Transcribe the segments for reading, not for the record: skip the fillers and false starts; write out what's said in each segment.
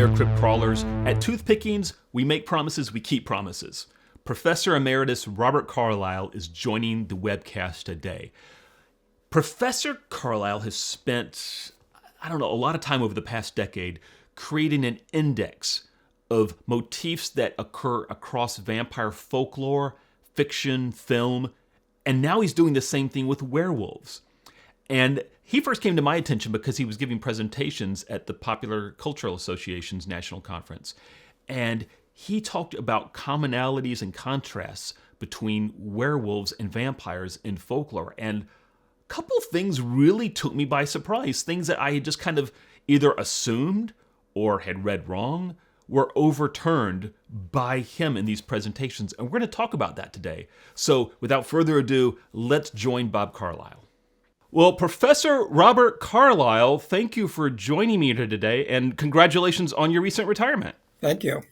there, crypt crawlers. At Tooth Pickings, we make promises, we keep promises. Professor Emeritus Robert Carlisle is joining the webcast today. Professor Carlisle has spent, a lot of time over the past decade creating an index of motifs that occur across vampire folklore, fiction, film, and now he's doing the same thing with werewolves. And he first came to my attention because he was giving presentations at the Popular Cultural Association's National Conference. And he talked about commonalities and contrasts between werewolves and vampires in folklore. And a couple of things really took me by surprise. Things that I had just kind of either assumed or had read wrong were overturned by him in these presentations. And we're going to talk about that today. So without further ado, let's join Bob Carlisle. Well, Professor Robert Carlisle, thank you for joining me here today, and congratulations on your recent retirement. Thank you.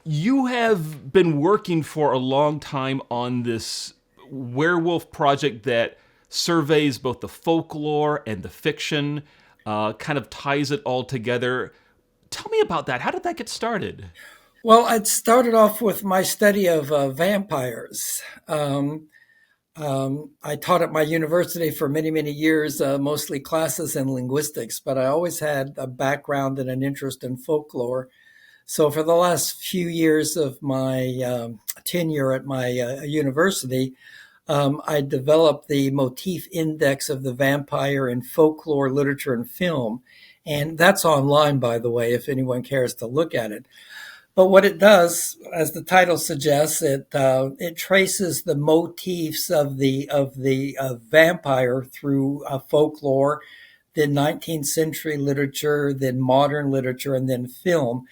You have been working for a long time on this werewolf project that surveys both the folklore and the fiction, kind of ties it all together. Tell me about that. How did that get started? Well, it started off with my study of vampires. I taught at my university for many, many years, mostly classes in linguistics, but I always had a background and an interest in folklore. So for the last few years of my tenure at my university, I developed the Motif Index of the Vampire in Folklore, Literature, and Film. And that's online, by the way, if anyone cares to look at it. But what it does, as the title suggests, it traces the motifs of the vampire through folklore, then 19th century literature, then modern literature, and then film.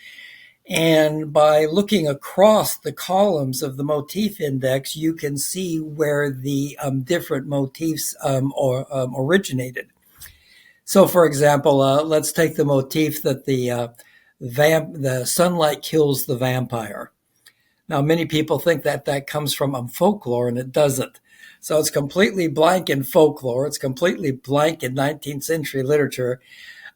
And by looking across the columns of the motif index, you can see where the different motifs originated. So, for example, let's take the motif that the sunlight kills the vampire. Now, many people think that that comes from folklore, and it doesn't. So it's completely blank in folklore. It's completely blank in 19th century literature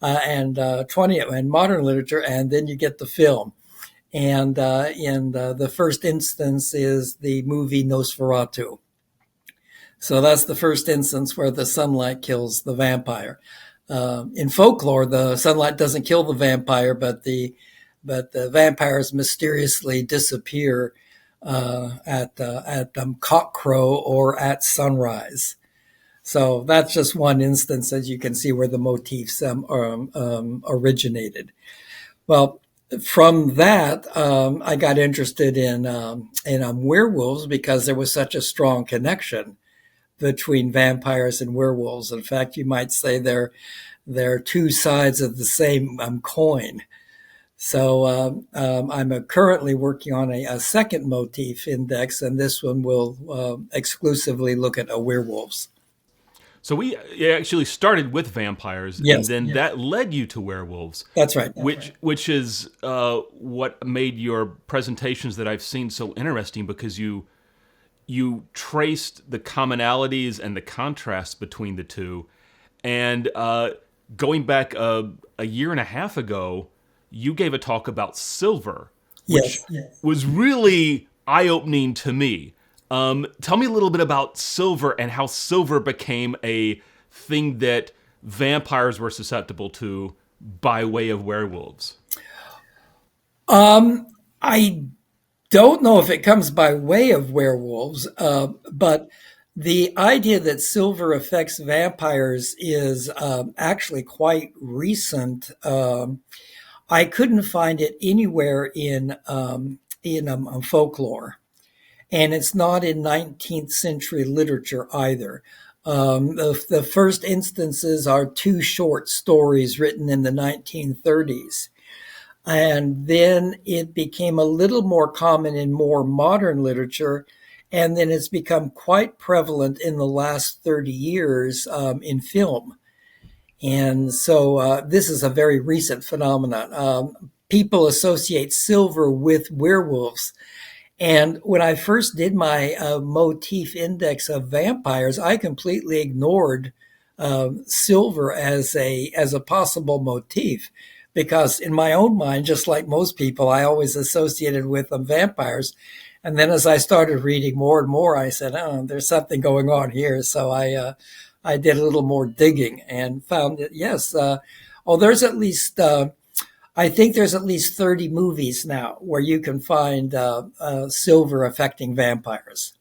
and 20th and modern literature, and then you get the film. And the first instance is the movie Nosferatu. So that's the first instance where the sunlight kills the vampire. In folklore, the sunlight doesn't kill the vampire, but the vampires mysteriously disappear at cockcrow or at sunrise. So that's just one instance, as you can see, where the motifs originated. Well, from that, I got interested in werewolves because there was such a strong connection between vampires and werewolves. In fact, you might say they're two sides of the same coin. So I'm currently working on a second motif index, and this one will exclusively look at werewolves. So we actually started with vampires, yes, and then that led you to werewolves. That's right. Which is what made your presentations that I've seen so interesting, because you traced the commonalities and the contrasts between the two. And going back a year and a half ago, you gave a talk about silver, which was really eye-opening to me. Tell me a little bit about silver and how silver became a thing that vampires were susceptible to by way of werewolves. I don't know if it comes by way of werewolves, but the idea that silver affects vampires is actually quite recent. I couldn't find it anywhere in folklore, and it's not in 19th century literature either. The first instances are two short stories written in the 1930s. And then it became a little more common in more modern literature. And then it's become quite prevalent in the last 30 years in film. And so this is a very recent phenomenon. People associate silver with werewolves. And when I first did my motif index of vampires, I completely ignored silver as a possible motif, because in my own mind, just like most people, I always associated with vampires. And then as I started reading more and more, I said, oh, there's something going on here. So I did a little more digging and found that, yes, there's at least, I think there's at least 30 movies now where you can find silver affecting vampires.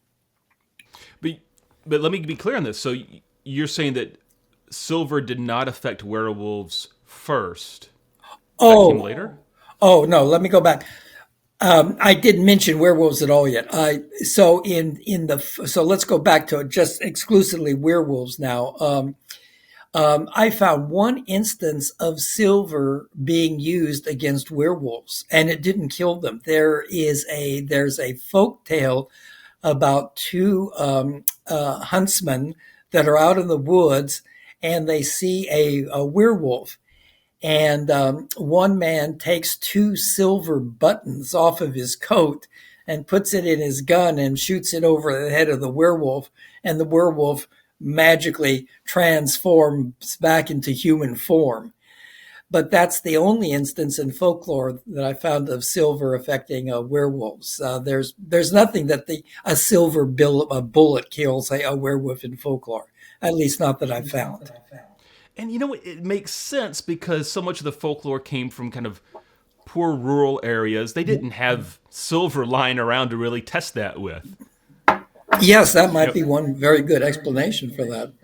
But let me be clear on this. So you're saying that silver did not affect werewolves first. That came later? Oh, no, let me go back. I didn't mention werewolves at all yet. So let's go back to just exclusively werewolves now. I found one instance of silver being used against werewolves, and it didn't kill them. There's a folk tale about two huntsmen that are out in the woods, and they see a werewolf. And one man takes two silver buttons off of his coat and puts it in his gun and shoots it over the head of the werewolf. And the werewolf magically transforms back into human form. But that's the only instance in folklore that I found of silver affecting werewolves. There's nothing that a silver bullet kills a werewolf in folklore, at least not that I've found. And it makes sense because so much of the folklore came from kind of poor rural areas. They didn't have silver lying around to really test that with. Yes, that might be one very good explanation for that.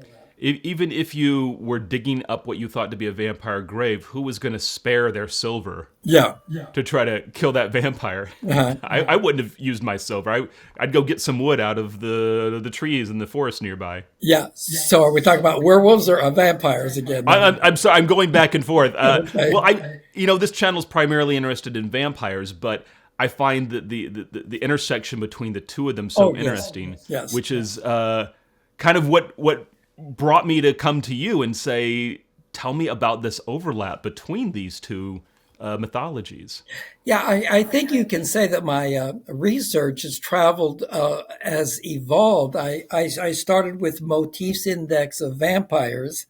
Even if you were digging up what you thought to be a vampire grave, who was going to spare their silver to try to kill that vampire? Uh-huh. I wouldn't have used my silver. I'd go get some wood out of the trees in the forest nearby. Yeah. So are we talking about werewolves or vampires again? I'm sorry. I'm going back and forth. Okay. Well, this channel's primarily interested in vampires, but I find that the intersection between the two of them so interesting, yes. Which is kind of what brought me to come to you and say, tell me about this overlap between these two mythologies. Yeah, I think you can say that my research has has evolved. I started with Motifs Index of Vampires.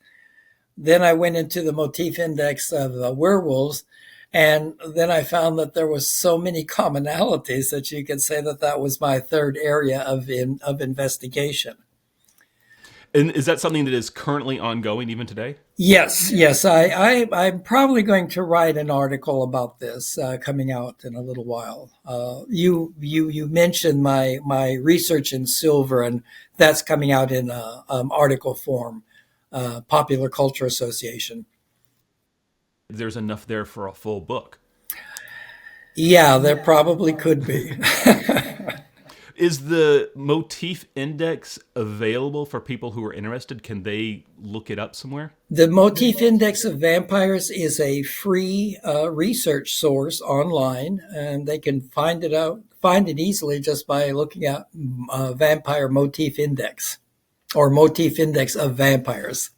Then I went into the Motif Index of Werewolves. And then I found that there was so many commonalities that you could say that was my third area of investigation. And is that something that is currently ongoing even today? Yes. I'm probably going to write an article about this coming out in a little while. You mentioned my research in silver, and that's coming out in article form, Popular Culture Association. There's enough there for a full book. Yeah, there probably could be. Is the Motif Index available for people who are interested? Can they look it up somewhere? The Motif Index of Vampires is a free research source online, and they can find it easily just by looking at Vampire Motif Index or Motif Index of Vampires.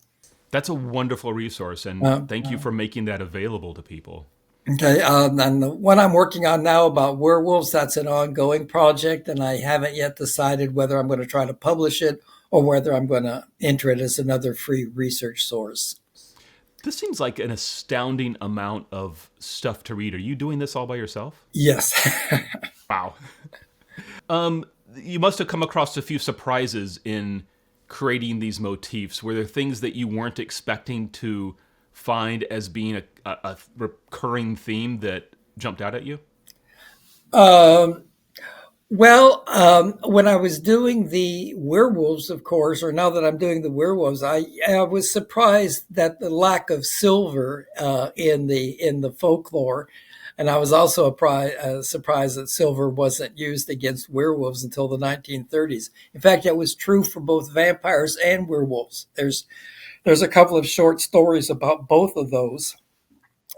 That's a wonderful resource, and thank you for making that available to people. Okay, and the one I'm working on now about werewolves, that's an ongoing project, and I haven't yet decided whether I'm going to try to publish it or whether I'm going to enter it as another free research source. This seems like an astounding amount of stuff to read. Are you doing this all by yourself? Yes. Wow. You must have come across a few surprises in creating these motifs. Were there things that you weren't expecting to find as being a recurring theme that jumped out at you? When I was doing the werewolves, of course, or now that I'm doing the werewolves, I was surprised that the lack of silver in the folklore, and I was also surprised that silver wasn't used against werewolves until the 1930s. In fact, that was true for both vampires and werewolves. There's a couple of short stories about both of those,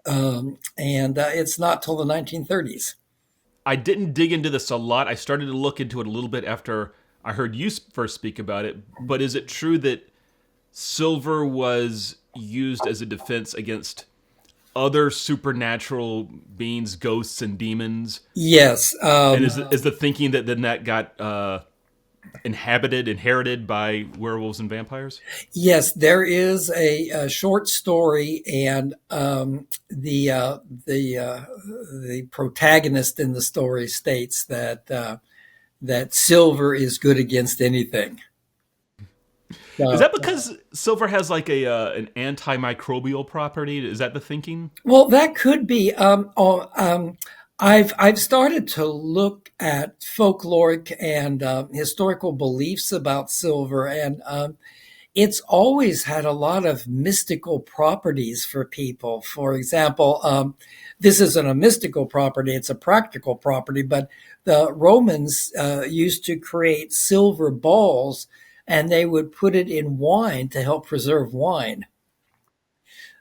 and it's not till the 1930s. I didn't dig into this a lot. I started to look into it a little bit after I heard you first speak about it. But is it true that silver was used as a defense against other supernatural beings, ghosts and demons? Yes. And is the thinking that then that got inherited by werewolves and vampires? Yes, there is a short story, and the protagonist in the story states that silver is good against anything. Is Uh, that because silver has like an antimicrobial property? Is that the thinking? well, that could be. I've started to look at folkloric and historical beliefs about silver, and it's always had a lot of mystical properties for people. For example, this isn't a mystical property, it's a practical property, but the Romans used to create silver balls and they would put it in wine to help preserve wine.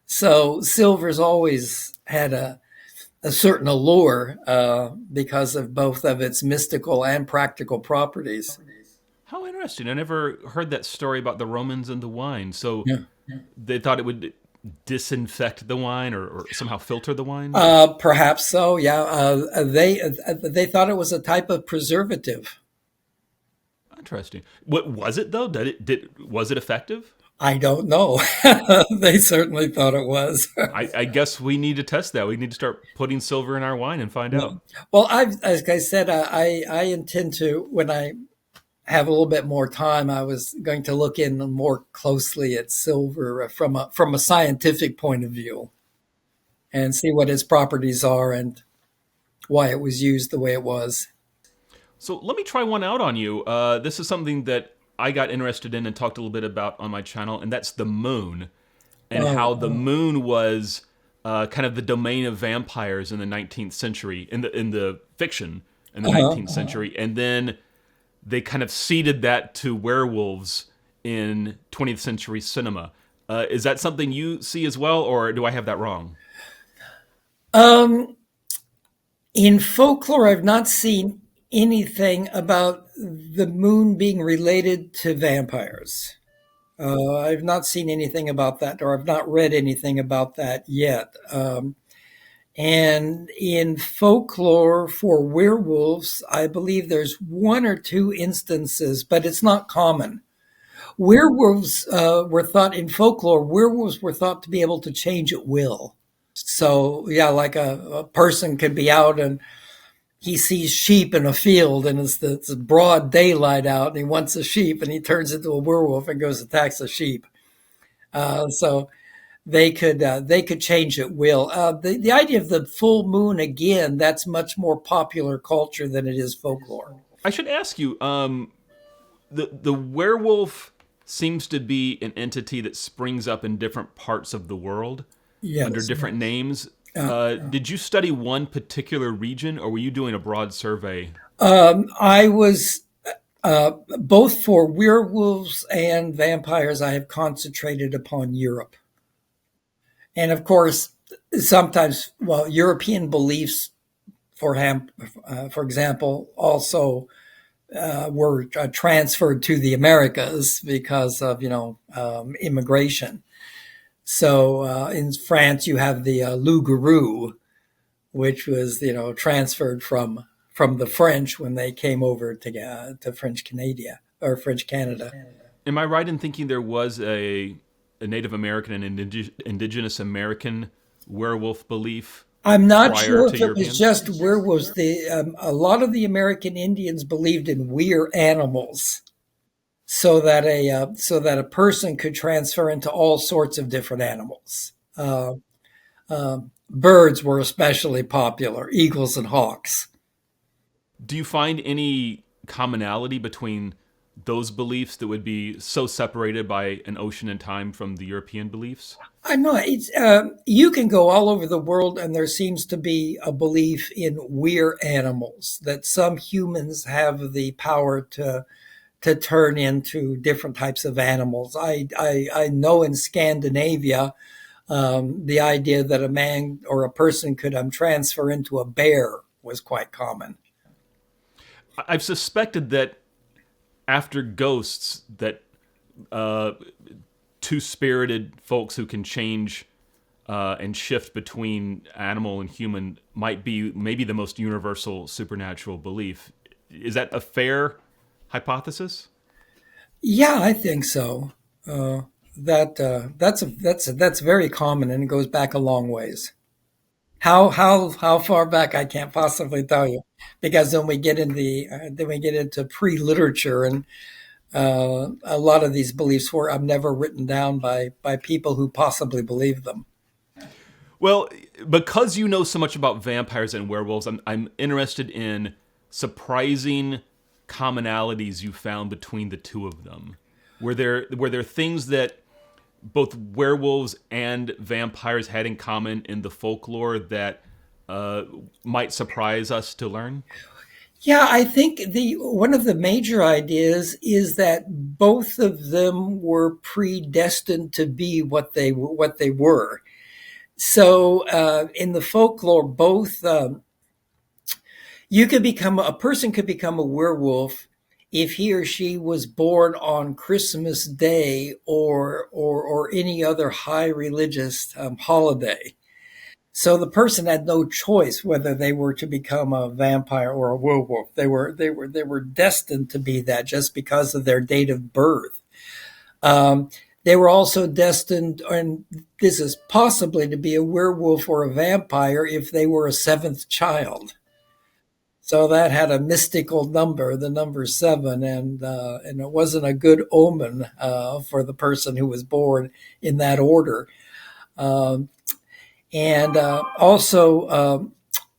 So silver's always had a certain allure because of both of its mystical and practical properties. How interesting. I never heard that story about the Romans and the wine. So Yeah. they thought it would disinfect the wine or somehow filter the wine? Perhaps so. Yeah, they thought it was a type of preservative. Interesting. What was it though? Was it effective? I don't know. They certainly thought it was. I guess we need to test that. We need to start putting silver in our wine and find out. Well, as I said, I intend to, when I have a little bit more time, I was going to look in more closely at silver from a scientific point of view and see what its properties are and why it was used the way it was. So let me try one out on you. This is something that I got interested in and talked a little bit about on my channel, and that's the moon and how the moon was kind of the domain of vampires in the 19th century, in the fiction in the 19th century, and then they kind of ceded that to werewolves in 20th century cinema. Is that something you see as well, or do I have that wrong? Um, in folklore, I've not seen anything about the moon being related to vampires. I've not seen anything about that, or I've not read anything about that yet. And in folklore for werewolves, I believe there's one or two instances, but it's not common. Werewolves were thought in folklore, werewolves were thought to be able to change at will. So, yeah, like a person could be out and he sees sheep in a field and it's broad daylight out and he wants a sheep and he turns into a werewolf and goes attacks a sheep. So they could change at will. The idea of the full moon again, that's much more popular culture than it is folklore. I should ask you. The werewolf seems to be an entity that springs up in different parts of the world under Yes. different names. Did you study one particular region, or were you doing a broad survey? I was both for werewolves and vampires. I have concentrated upon Europe, and of course, sometimes, well, European beliefs for example, also were transferred to the Americas because of immigration. So in France, you have the loup-garou, which was transferred from the French when they came over to French Canada or French Canada. Am I right in thinking there was a Native American and indigenous American werewolf belief I'm not prior sure to if it was Europeans? just werewolves. A lot of the American Indians believed in weir animals, so that a person could transfer into all sorts of different animals. Birds were especially popular, eagles and hawks. Do you find any commonality between those beliefs that would be so separated by an ocean and time from the European beliefs? I know it's you can go all over the world, and there seems to be a belief in weir animals that some humans have the power to turn into different types of animals. I know in Scandinavia, the idea that a man or a person could transfer into a bear was quite common. I've suspected that after ghosts, that two-spirited folks who can change and shift between animal and human might be maybe the most universal supernatural belief. Is that a fair hypothesis? Yeah, I think so. Uh, that's very common, and it goes back a long ways. How far back I can't possibly tell you, because then we get into pre-literature, and a lot of these beliefs were never written down by people who possibly believed them. Well, because you know so much about vampires and werewolves, I'm interested in surprising commonalities you found between the two of them. Were there things that both werewolves and vampires had in common in the folklore that uh, might surprise us to learn? Yeah, I think the one of the major ideas is that both of them were predestined to be what they were. So in the folklore, both you could become a person could become a werewolf if he or she was born on Christmas Day or any other high religious holiday. So the person had no choice whether they were to become a vampire or a werewolf. They were destined to be that just because of their date of birth. Um, they were also destined, and this is possibly to be a werewolf or a vampire if they were a seventh child. So that had a mystical number, the number seven, and it wasn't a good omen for the person who was born in that order. Um, and also,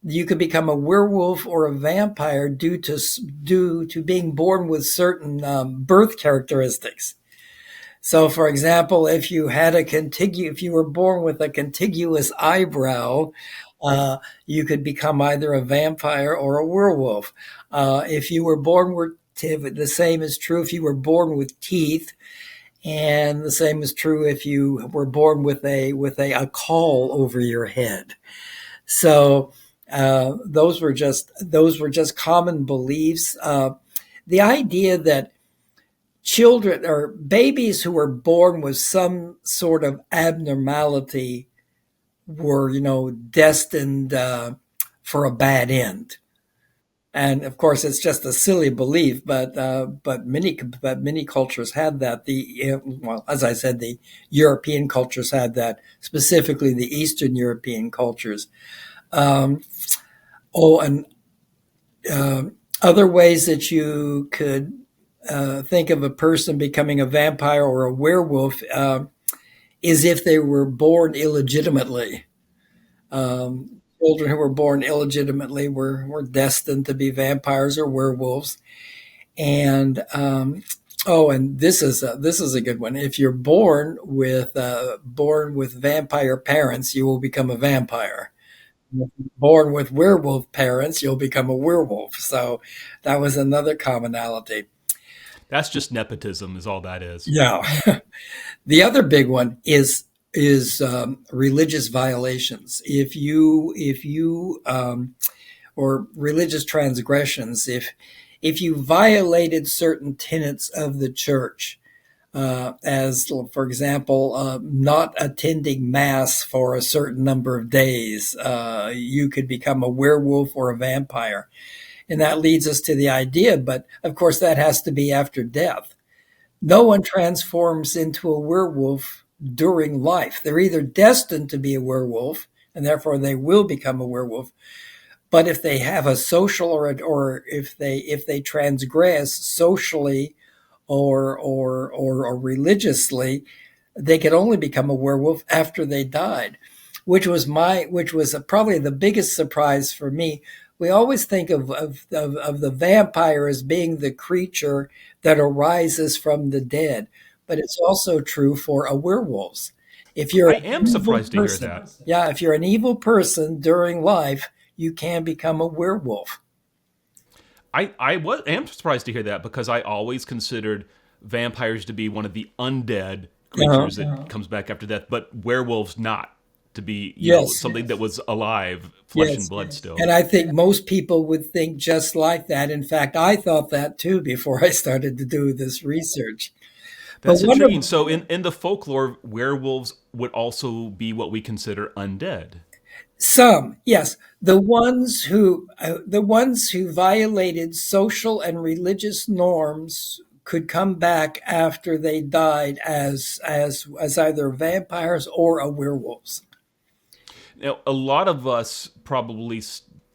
you could become a werewolf or a vampire due to being born with certain birth characteristics. So, for example, if you were born with a contiguous eyebrow, you could become either a vampire or a werewolf. If you were born with the same is true if you were born with teeth, and the same is true if you were born with a caul over your head. So those were just common beliefs. The idea that children or babies who were born with some sort of abnormality were, destined for a bad end. And of course, it's just a silly belief, but many cultures had that. Well, as I said, the European cultures had that, specifically the Eastern European cultures. Um, oh, and other ways that you could think of a person becoming a vampire or a werewolf is if they were born illegitimately. Children who were born illegitimately were destined to be vampires or werewolves. And and this is a good one. If you're born with vampire parents, you will become a vampire. If you're born with werewolf parents, you'll become a werewolf. So that was another commonality. That's just nepotism, is all that is. Yeah. The other big one is religious violations. If you or religious transgressions, if you violated certain tenets of the church, as for example, not attending mass for a certain number of days, you could become a werewolf or a vampire. And that leads us to the idea, but of course, that has to be after death. No one transforms into a werewolf during life. They're either destined to be a werewolf, and therefore they will become a werewolf. But if they have a social or if they transgress socially or religiously, they could only become a werewolf after they died, which was probably the biggest surprise for me. We always think of the vampire as being the creature that arises from the dead, but it's also true for a werewolf. If you're I an am evil surprised to hear person, that. yeah, if you're an evil person during life, you can become a werewolf. Am surprised to hear that because I always considered vampires to be one of the undead Uh-huh. creatures that comes back after death, but werewolves not to be, Yes, something that was alive, flesh and yes. blood still. And I think most people would think just like that. In fact, I thought that too before I started to do this research. But That's one intriguing. of So in the folklore, werewolves would also be what we consider undead. Some, yes, the ones who violated social and religious norms could come back after they died as either vampires or a werewolves. Now, a lot of us probably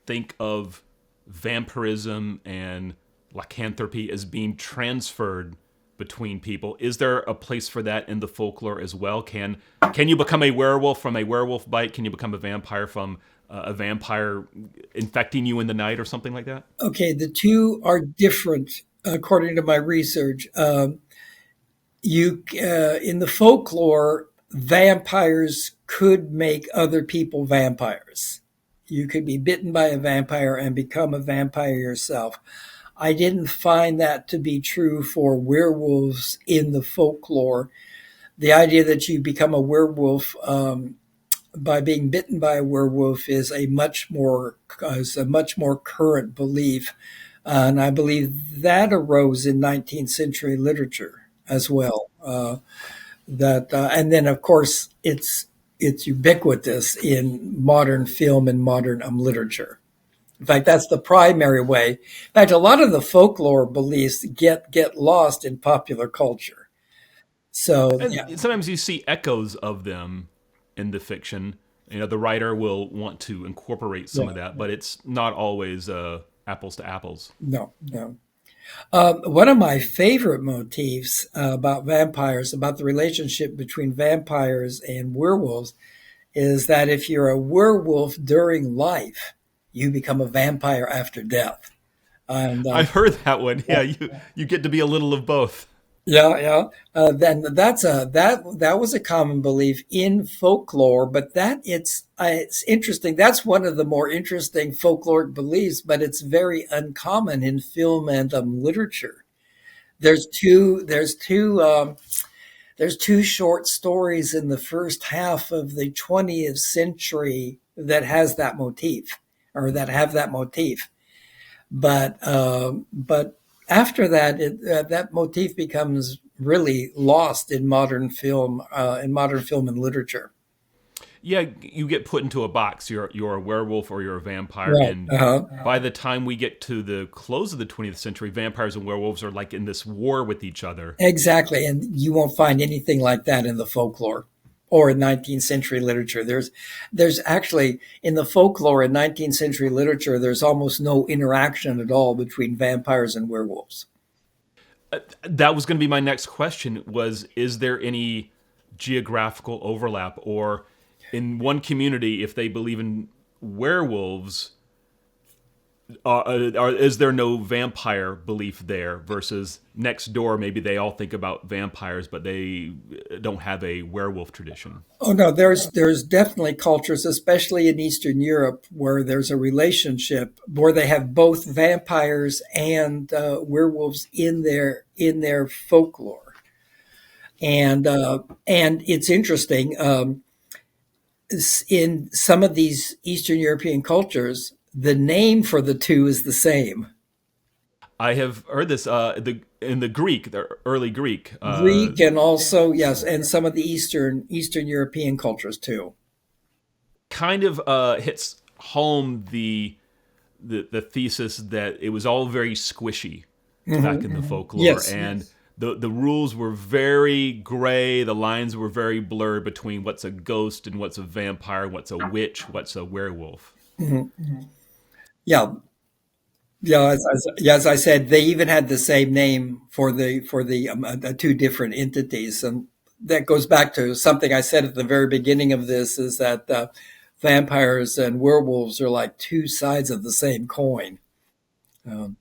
think of vampirism and lycanthropy as being transferred between people. Is there a place for that in the folklore as well? Can you become a werewolf from a werewolf bite? Can you become a vampire from a vampire infecting you in the night or something like that? Okay, the two are different according to my research. You In the folklore, vampires could make other people vampires. You could be bitten by a vampire and become a vampire yourself. I didn't find that to be true for werewolves in the folklore. The idea that you become a werewolf by being bitten by a werewolf is a much more current belief, and I believe that arose in 19th century literature as well. And then of course it's ubiquitous in modern film and modern literature. In fact, that's the primary way. In fact, a lot of the folklore beliefs get lost in popular culture. So yeah, And sometimes you see echoes of them in the fiction. You know, the writer will want to incorporate some yeah, of that, but it's not always apples to apples. no, no. One of my favorite motifs about vampires, about the relationship between vampires and werewolves, is that if you're a werewolf during life, you become a vampire after death. And I've heard that one. Yeah, you get to be a little of both. yeah, yeah. Then that was a common belief in folklore, but it's interesting. That's one of the more interesting folkloric beliefs, but it's very uncommon in film and literature. There's two. There's two short stories in the first half of the 20th century that has that motif, or that have that motif. But after that, that motif becomes really lost in modern film and literature. Yeah, you get put into a box. You're a werewolf or you're a vampire, Right. and Uh-huh. by the time we get to the close of the 20th century, vampires and werewolves are like in this war with each other. Exactly. And you won't find anything like that in the folklore or in 19th century literature. There's actually in the folklore in 19th century literature, there's almost no interaction at all between vampires and werewolves. That was going to be my next question: was is there any geographical overlap, or in one community, if they believe in werewolves, is there no vampire belief there versus next door maybe they all think about vampires but they don't have a werewolf tradition? Oh no, there's definitely cultures, especially in Eastern Europe, where there's a relationship where they have both vampires and werewolves in their folklore, and it's interesting. In some of these Eastern European cultures, the name for the two is the same. I have heard this in the Greek, the early Greek. Greek and also yes, and some of the Eastern European cultures too. Kind of hits home the thesis that it was all very squishy back in the folklore, Yes, and the rules were very gray. The lines were very blurred between what's a ghost and what's a vampire, what's a witch, what's a werewolf. yeah, yeah. As I said, they even had the same name for the two different entities, and that goes back to something I said at the very beginning of this: is that vampires and werewolves are like two sides of the same coin. Um,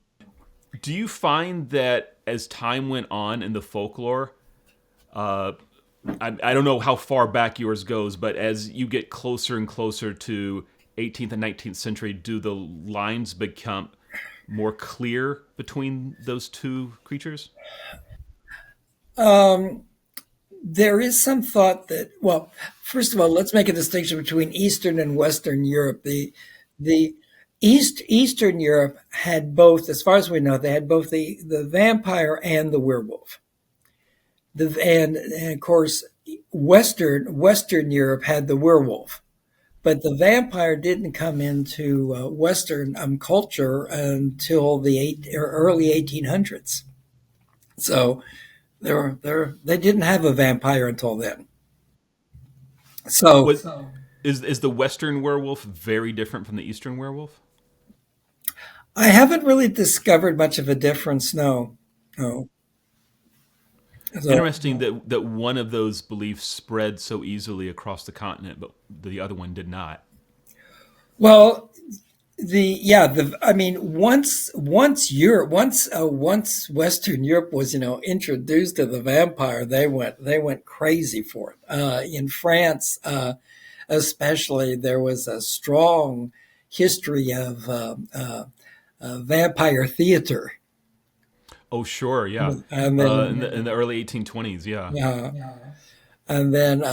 Do you find that as time went on in the folklore, uh, I don't know how far back yours goes, but as you get closer and closer to 18th and 19th century, do the lines become more clear between those two creatures? um, there is some thought that, well, first of all, let's make a distinction between Eastern and Western Europe. The Eastern Europe had both, as far as we know, they had both the vampire and the werewolf. And of course, Western Europe had the werewolf. But the vampire didn't come into Western culture until the early 1800s. So they didn't have a vampire until then. So Was is the Western werewolf very different from the Eastern werewolf? I haven't really discovered much of a difference. No, no. So, Interesting that one of those beliefs spread so easily across the continent, but the other one did not. well, the I mean, once Western Europe was introduced to the vampire, they went crazy for it. In France, especially, there was a strong history of vampire theater, Oh, sure, yeah. and In the early 1820s, yeah. uh, then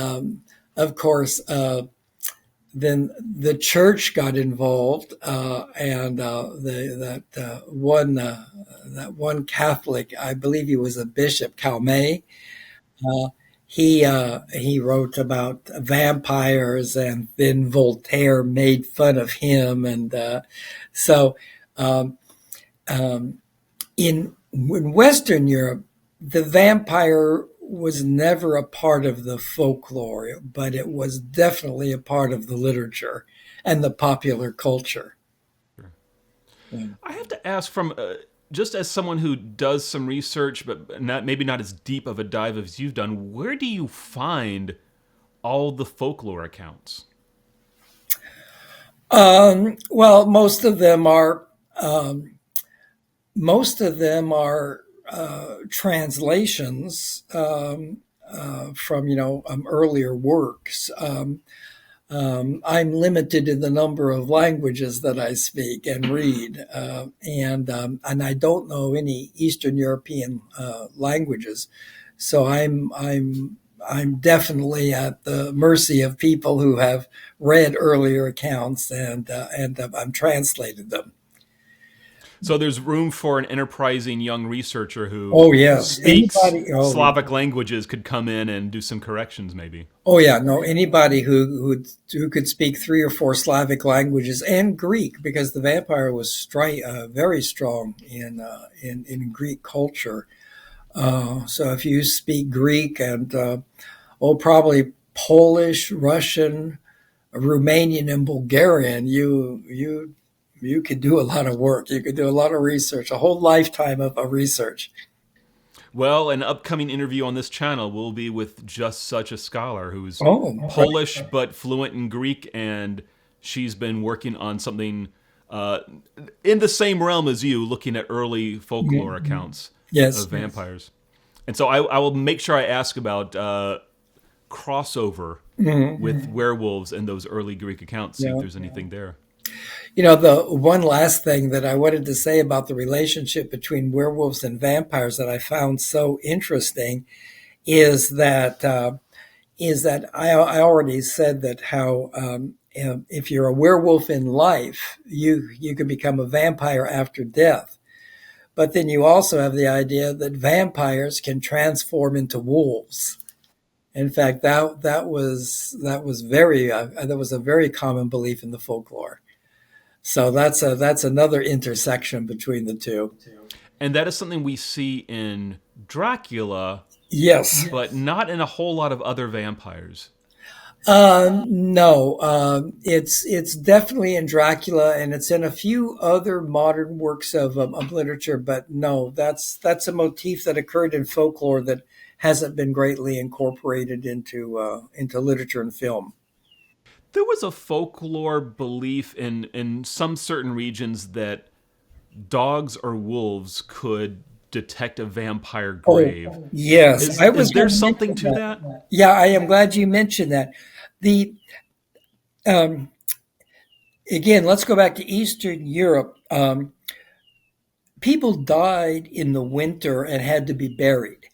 of course. Then the church got involved, and that one Catholic, I believe he was a bishop, Calmet. Uh, he wrote about vampires, and then Voltaire made fun of him, and so um, um, in Western Europe, the vampire was never a part of the folklore, but it was definitely a part of the literature and the popular culture. Yeah. I have to ask from just as someone who does some research, but maybe not as deep of a dive as you've done. Where do you find all the folklore accounts? Well, um, most of them are translations from earlier works. I'm limited in the number of languages that I speak and read, and I don't know any Eastern European languages, so I'm definitely at the mercy of people who have read earlier accounts, and I'm translated them. So there's room for an enterprising young researcher who Oh yes, speaks anybody. Slavic languages could come in and do some corrections, maybe. Oh yeah, no, anybody who could speak three or four Slavic languages and Greek, because the vampire was very strong in Greek culture. So if you speak Greek and probably Polish, Russian, Romanian, and Bulgarian, you could do a lot of work. You could do a lot of research, a whole lifetime of research. Well, an upcoming interview on this channel will be with just such a scholar who's Oh, Polish but fluent in Greek, and she's been working on something uh, in the same realm as you, looking at early folklore accounts yes. of vampires. And so I will make sure I ask about crossover with werewolves and those early Greek accounts, see if Yeah. there's anything there. The one last thing that I wanted to say about the relationship between werewolves and vampires that I found so interesting is that I already said that how if you're a werewolf in life, you can become a vampire after death. But then you also have the idea that vampires can transform into wolves. In fact, that was a very common belief in the folklore. So that's another intersection between the two. And that is something we see in Dracula, Yes. but not in a whole lot of other vampires. No, it's definitely in Dracula, and it's in a few other modern works of literature. But no, that's a motif that occurred in folklore that hasn't been greatly incorporated into literature and film. There was a folklore belief in some certain regions that dogs or wolves could detect a vampire grave. Yes, I Is was there going to something mention to that. that? Yeah, I am glad you mentioned that. The um, Again, let's go back to Eastern Europe. People died in the winter and had to be buried,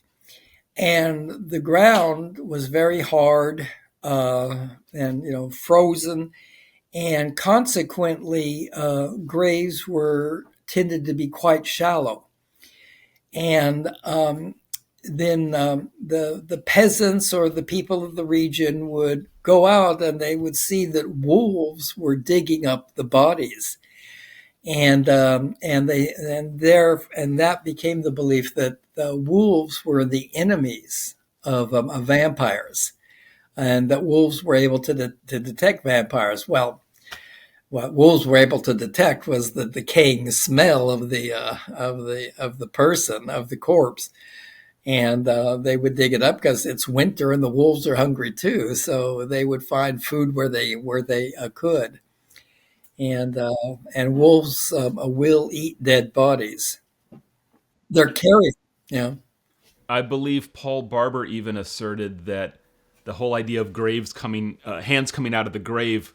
and the ground was very hard and frozen, and consequently, graves were tended to be quite shallow, and then the peasants or the people of the region would go out and they would see that wolves were digging up the bodies, and that became the belief that the wolves were the enemies of vampires, and that wolves were able to detect vampires. Well, what wolves were able to detect was the decaying smell of the person, of the corpse, and they would dig it up because it's winter and the wolves are hungry too. So they would find food where they could, and wolves will eat dead bodies. They're carriers. Yeah. I believe Paul Barber even asserted that the whole idea of graves coming, hands coming out of the grave,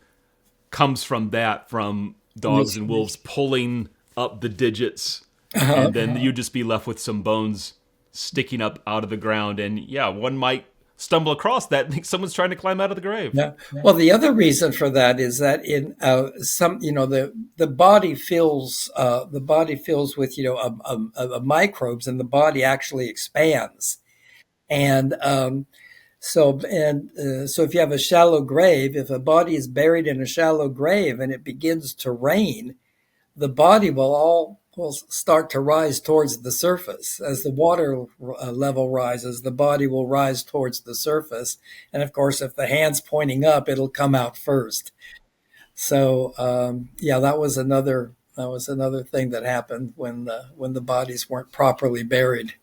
comes from that, from dogs and wolves pulling up the digits, Uh-huh. and then you just be left with some bones sticking up out of the ground. And yeah, one might stumble across that and think someone's trying to climb out of the grave. Yeah. Well, the other reason for that is that in some, the body fills with microbes, and the body actually expands. And so if you have a shallow grave, if a body is buried in a shallow grave and it begins to rain, the body will start to rise towards the surface. As the water level rises, the body will rise towards the surface. And of course, if the hand's pointing up, it'll come out first. So yeah, that was another thing that happened when the bodies weren't properly buried.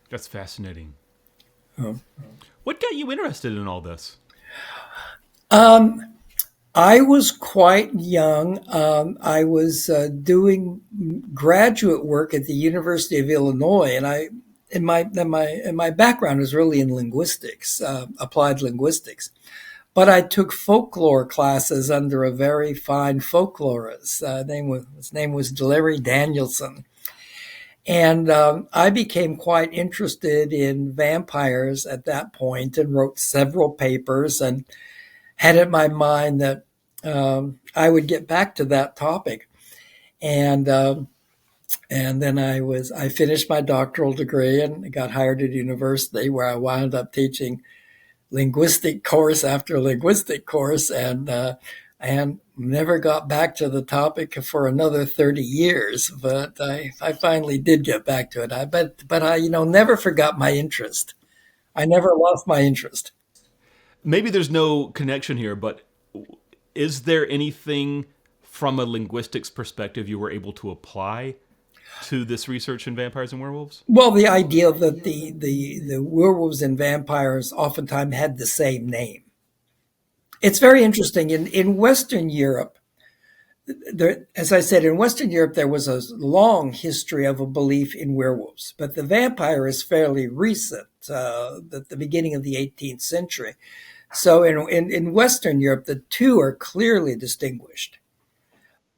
That's fascinating. Oh. What got you interested in all this? Um, I was quite young. I was doing graduate work at the University of Illinois, and my background is really in linguistics, applied linguistics. But I took folklore classes under a very fine folklorist. His name was Larry Danielson, and I became quite interested in vampires at that point, and wrote several papers, and had in my mind that I would get back to that topic. And and then I finished my doctoral degree and got hired at a university where I wound up teaching linguistic course after linguistic course, and never got back to the topic for another 30 years. But I finally did get back to it. But I never forgot my interest. I never lost my interest. Maybe there's no connection here, but is there anything from a linguistics perspective you were able to apply to this research in vampires and werewolves? Well, the idea that the werewolves and vampires oftentimes had the same name. It's very interesting. In Western Europe, as I said, in Western Europe, there was a long history of a belief in werewolves, but the vampire is fairly recent, at the beginning of the 18th century. So in Western Europe, the two are clearly distinguished.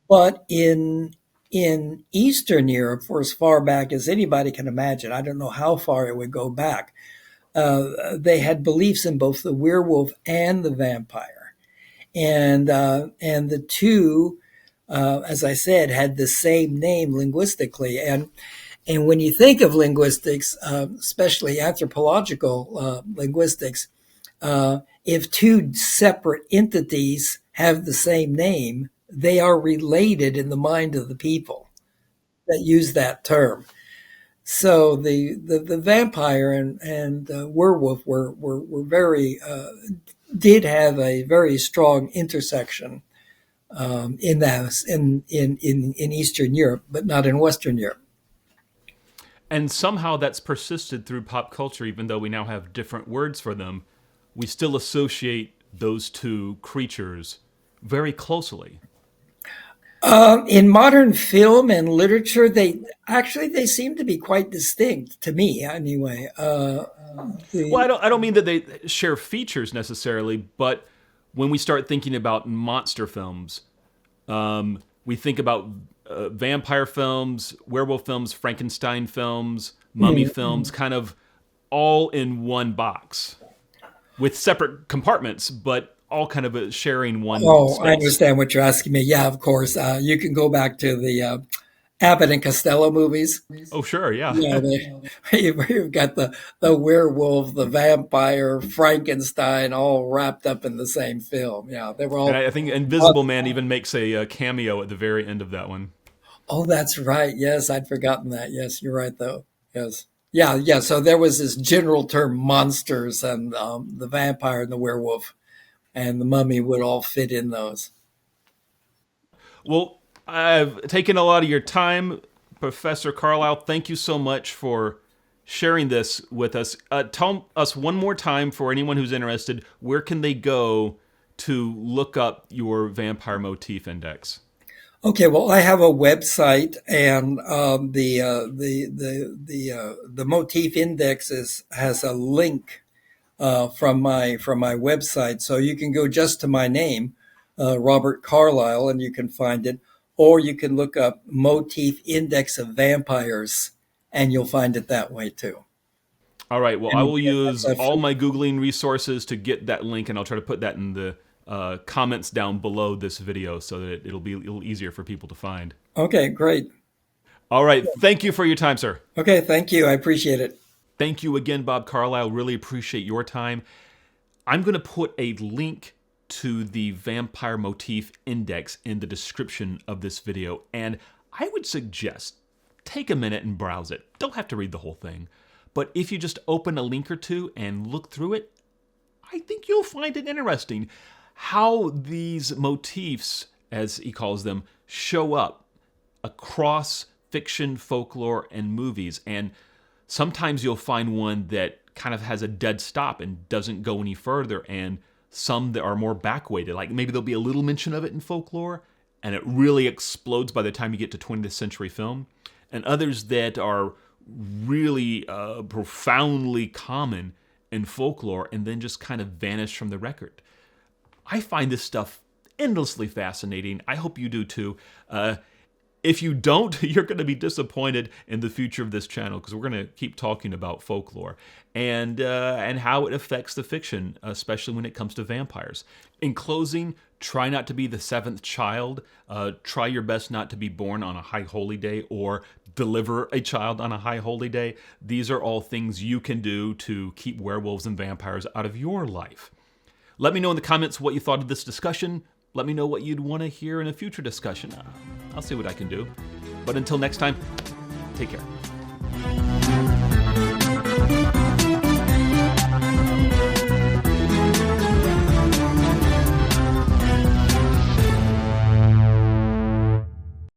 But in Eastern Europe, for as far back as anybody can imagine, I don't know how far it would go back, they had beliefs in both the werewolf and the vampire, and the two, as I said, had the same name linguistically. And when you think of linguistics, especially anthropological linguistics, if two separate entities have the same name, they are related in the mind of the people that use that term. So the vampire and werewolf were very did have a very strong intersection in Eastern Europe, but not in Western Europe. And somehow that's persisted through pop culture, even though we now have different words for them. We still associate those two creatures very closely. In modern film and literature, they seem to be quite distinct to me, anyway. Well, The I don't mean that they share features necessarily, but when we start thinking about monster films, we think about vampire films, werewolf films, Frankenstein films, mummy films, kind of all in one box with separate compartments, but all kind of sharing one Oh, I space. understand what you're asking me. Yeah, of course. You can go back to the Abbott and Costello movies. Oh, sure, yeah. Yeah, you've got the werewolf, the vampire, Frankenstein, all wrapped up in the same film. Yeah, they were And all. I think Invisible Man even makes a cameo at the very end of that one. Oh, that's right. Yes, I'd forgotten that. Yes, you're right, though. Yes. Yeah, yeah. So there was this general term monsters, and the vampire and the werewolf and the mummy would all fit in those. Well, I've taken a lot of your time, Professor Carlisle. Thank you so much for sharing this with us. Tell us one more time, for anyone who's interested, where can they go to look up your vampire motif index? Okay, well, I have a website, and the motif index has a link from my website, so you can go just to my name, Robert Carlisle, and you can find it, or you can look up Motif Index of Vampires, and you'll find it that way too. All right. Well, I And will use that's a all free- my Googling resources to get that link, and I'll try to put that in the comments down below this video so that it'll be a little easier for people to find. Okay, great. All right. Thank you for your time, sir. Okay, thank you. I appreciate it. Thank you again, Bob Carlisle. Really appreciate your time. I'm going to put a link to the Vampire Motif Index in the description of this video, and I would suggest take a minute and browse it. Don't have to read the whole thing, but if you just open a link or two and look through it, I think you'll find it interesting how these motifs, as he calls them, show up across fiction, folklore, and movies. And sometimes you'll find one that kind of has a dead stop and doesn't go any further, and some that are more backweighted. Like maybe there'll be a little mention of it in folklore, and it really explodes by the time you get to 20th century film. And others that are really profoundly common in folklore and then just kind of vanish from the record. I find this stuff endlessly fascinating. I hope you do too. If you don't, you're going to be disappointed in the future of this channel, because we're going to keep talking about folklore and how it affects the fiction, especially when it comes to vampires. In closing, try not to be the seventh child. Try your best not to be born on a high holy day or deliver a child on a high holy day. These are all things you can do to keep werewolves and vampires out of your life. Let me know in the comments what you thought of this discussion. Let me know what you'd want to hear in a future discussion. I'll see what I can do. But until next time, take care.